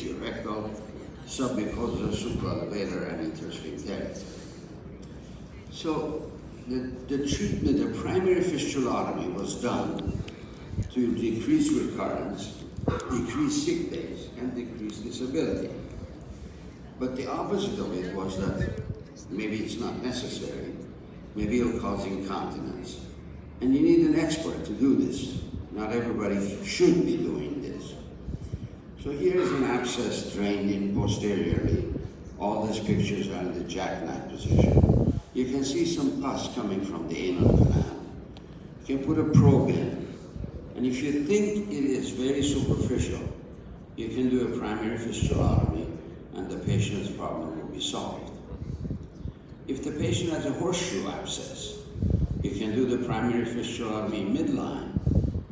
rectal, submucosal, supralevator, and intersphincteric. So the treatment, the primary fistulotomy was done to decrease recurrence, decrease sick days, and decrease disability. But the opposite of it was that maybe it's not necessary, maybe it'll cause incontinence. And you need an expert to do this. Not everybody should be doing this. So here's an abscess drained in posteriorly. All these pictures are in the jackknife position. You can see some pus coming from the anal canal. You can put a probe in. And if you think it is very superficial, you can do a primary fistulotomy and the patient's problem will be solved. If the patient has a horseshoe abscess, you can do the primary fistulotomy midline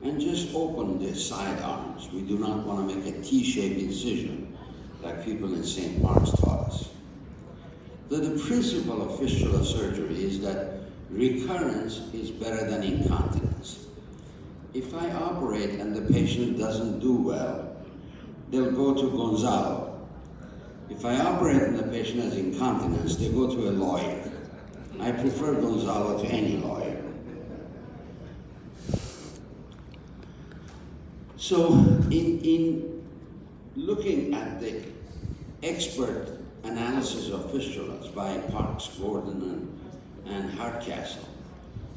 and just open the side arms. We do not want to make a T-shaped incision like people in St. Mark's taught us. The principle of fistula surgery is that recurrence is better than incontinence. If I operate and the patient doesn't do well, they'll go to Gonzalo. If I operate and the patient has incontinence, they go to a lawyer. I prefer Gonzalo to any lawyer. So in looking at the expert analysis of fistulas by Parks, Gordon, and Hardcastle,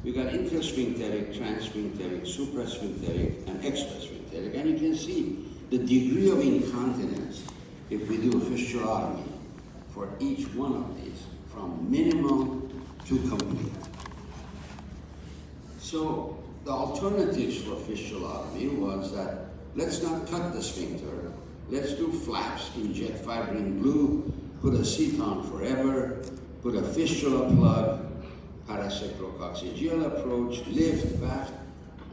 we got intrasphincteric, transsphincteric, suprasphincteric, and extrasphincteric, and you can see the degree of incontinence if we do a fistulotomy for each one of these, from minimum to complete. So the alternatives for fistulotomy was that let's not cut the sphincter, let's do flaps, inject fibrin glue, put a seton forever, put a fistula plug, parasacrococcygeal approach, lift, baft,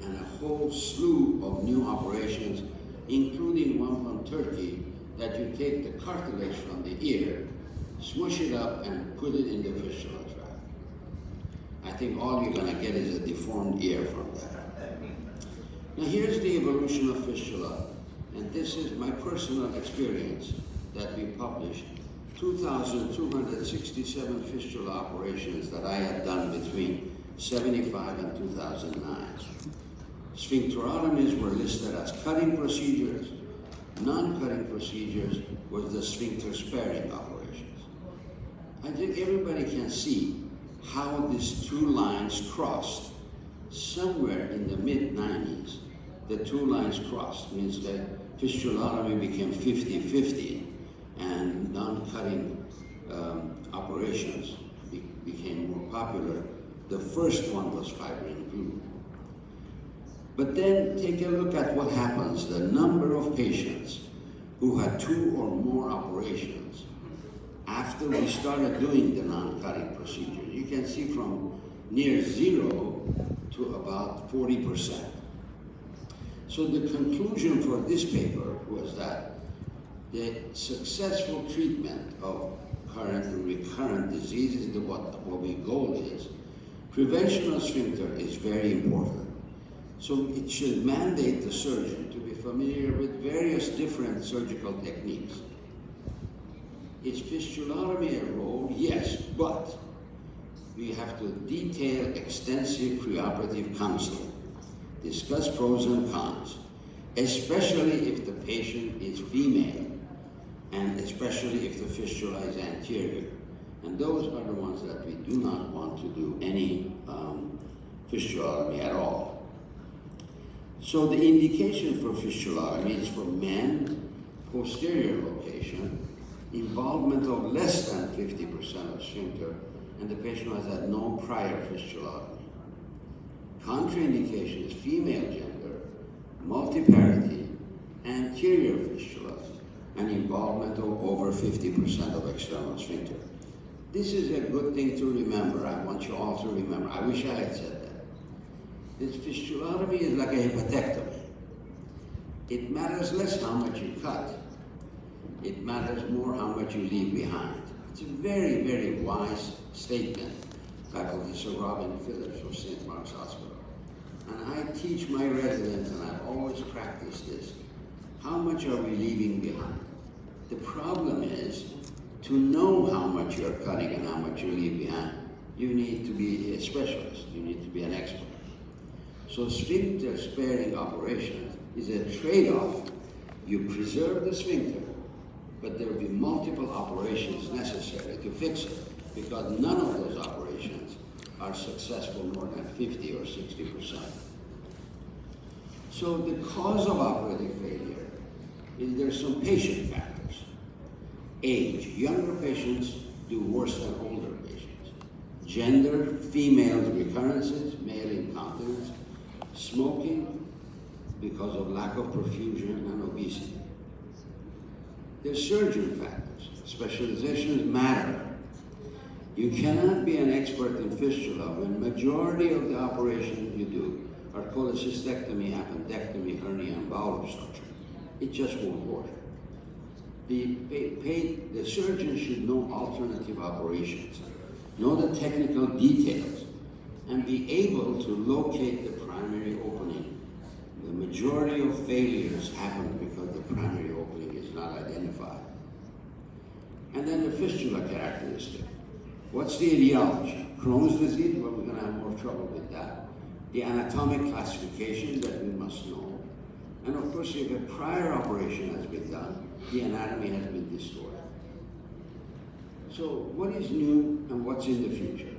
and a whole slew of new operations, including one from Turkey, that you take the cartilage from the ear, smush it up, and put it in the fistula tract. I think all you're going to get is a deformed ear from that. Now here's the evolution of fistula, and this is my personal experience that we published. 2,267 fistula operations that I had done between 75 and 2009. Sphincterotomies were listed as cutting procedures. Non-cutting procedures was the sphincter sparing operations. I think everybody can see how these two lines crossed. Somewhere in the mid-90s, the two lines crossed, means that fistulotomy became 50-50, and non-cutting operations became more popular. The first one was fibrin glue. But then take a look at what happens. The number of patients who had 2 or more operations after we started doing the non-cutting procedure. You can see from near 0 to about 40%. So the conclusion for this paper was that the successful treatment of current and recurrent disease is what the goal is. Prevention of sphincter is very important. So it should mandate the surgeon to be familiar with various different surgical techniques. Is fistulotomy a role? Yes, but we have to detail extensive preoperative counseling, discuss pros and cons, especially if the patient is female, and especially if the fistula is anterior. And those are the ones that we do not want to do any fistulotomy at all. So the indication for fistulotomy is for men, posterior location, involvement of less than 50% of sphincter, and the patient has had no prior fistulotomy. Contraindication is female gender, multiparity, anterior fistulas, and involvement of over 50% of external sphincter. This is a good thing to remember. I want you all to remember. I wish I had said that. This fistulotomy is like a hepatectomy. It matters less how much you cut. It matters more how much you leave behind. It's a very, very wise statement by Professor Robin Phillips of St. Mark's Hospital. And I teach my residents, and I've always practiced this. How much are we leaving behind? The problem is, to know how much you're cutting and how much you leave behind, you need to be a specialist, you need to be an expert. So sphincter sparing operations is a trade-off. You preserve the sphincter, but there will be multiple operations necessary to fix it, because none of those operations are successful more than 50 or 60%. So the cause of operative failure is there's some patient factors. Age, younger patients do worse than older patients. Gender, female recurrences, male incontinence. Smoking, because of lack of perfusion and obesity. There's surgeon factors. Specializations matter. You cannot be an expert in fistula when majority of the operations you do are cholecystectomy, appendectomy, hernia, and bowel obstruction. It just won't work. The surgeon should know alternative operations, know the technical details, and be able to locate the primary opening. The majority of failures happen because the primary opening is not identified. And then the fistula characteristic. What's the etiology? Crohn's disease? Well, we're going to have more trouble with that. The anatomic classification that we must know. And of course, if a prior operation has been done, the anatomy has been distorted. So what is new and what's in the future?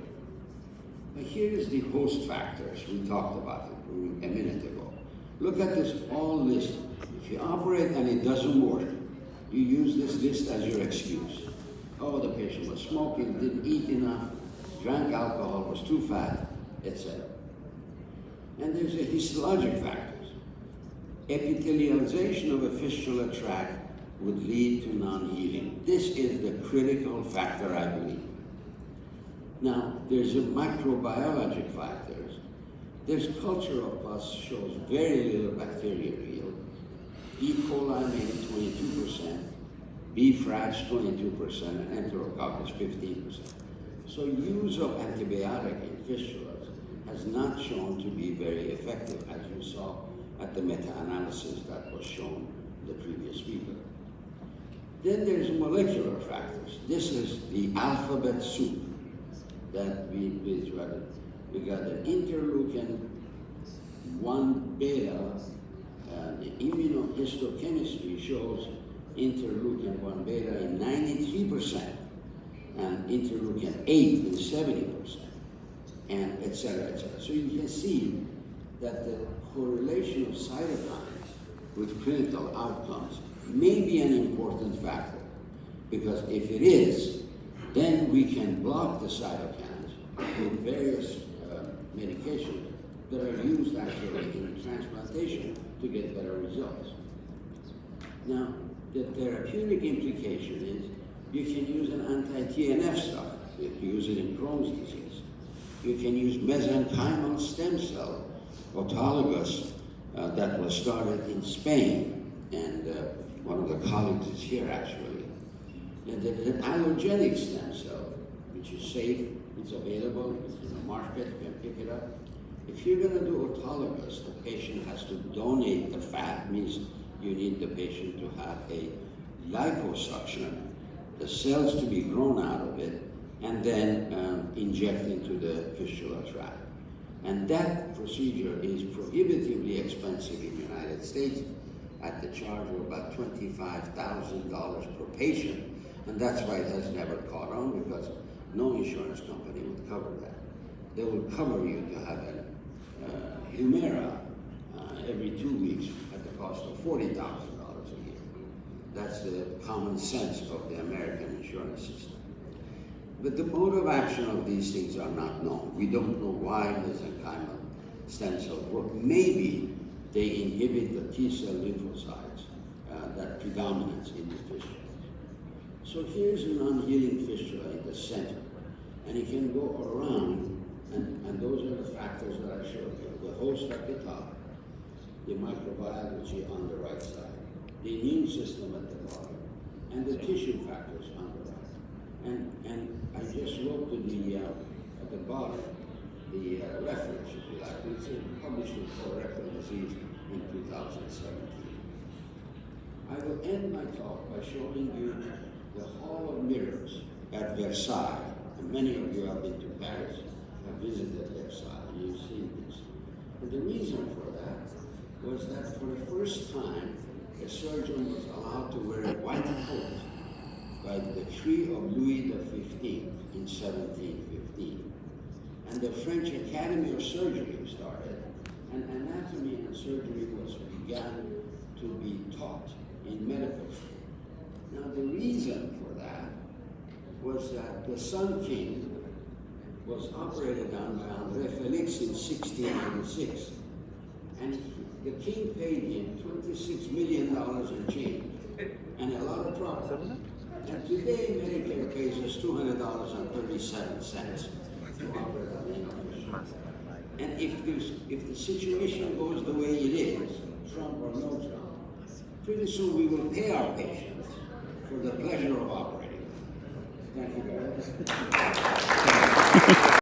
Now here is the host factors. We talked about it a minute ago. Look at this all list. If you operate and it doesn't work, you use this list as your excuse. Oh, the patient was smoking, didn't eat enough, drank alcohol, was too fat, etc. And there's a histologic factors. Epithelialization of a fistula tract would lead to non-healing. This is the critical factor, I believe. Now, there's a microbiologic factors. There's culture of pus shows very little bacterial yield. E. coli maybe 22%, B. frac 22%, and Enterococcus 15%. So use of antibiotic in fistulas has not shown to be very effective, as you saw at the meta-analysis that was shown the previous week. Then there's molecular factors. This is the alphabet soup that we got an interleukin 1 beta. The immunohistochemistry shows interleukin 1 beta in 93% and interleukin 8 in 70%, and et cetera, et cetera. So you can see that the correlation of cytokines with clinical outcomes may be an important factor, because if it is, then we can block the cytokines with various medications that are used actually in transplantation to get better results. Now, the therapeutic implication is you can use an anti-TNF stuff. You can use it in Crohn's disease. You can use mesenchymal stem cell autologous that was started in Spain, and one of the colleagues is here actually. And there's an allogenic stem cell, which is safe, it's available, it's in the market, you can pick it up. If you're going to do autologous, the patient has to donate the fat, means you need the patient to have a liposuction, the cells to be grown out of it, and then inject into the fistula tract. And that procedure is prohibitively expensive in the United States at the charge of about $25,000 per patient. And that's why it has never caught on, because no insurance company would cover that. They will cover you to have a Humira every 2 weeks at the cost of $40,000 a year. That's the common sense of the American insurance system. But the mode of action of these things are not known. We don't know why mesenchymal stem cells work. Maybe they inhibit the T-cell lymphocytes that predominates in the fistula. So here's a non-healing fistula in the center, and it can go around, and those are the factors that I showed you. The host at the top, the microbiology on the right side, the immune system at the bottom, and the tissue factors on the right. And I just wrote to the at the bottom the reference, if you like. It's published in colorectal disease in 2017. I will end my talk by showing you the Hall of Mirrors at Versailles. And many of you have been to Paris, have visited Versailles, and you've seen this. And the reason for that was that for the first time, a surgeon was allowed to wear a white coat by the decree of Louis XV in 1715. And the French Academy of Surgery started, and anatomy and surgery was began to be taught in medical school. Now the reason for that was that the Sun King was operated on by André Felix in 1696, and the king paid him $26 million in change and a lot of profit. And today Medicare pays us $200.37 to operate on the inofficial. And if the situation goes the way it is, Trump or no Trump, pretty soon we will pay our patients for the pleasure of operating. Thank you very much.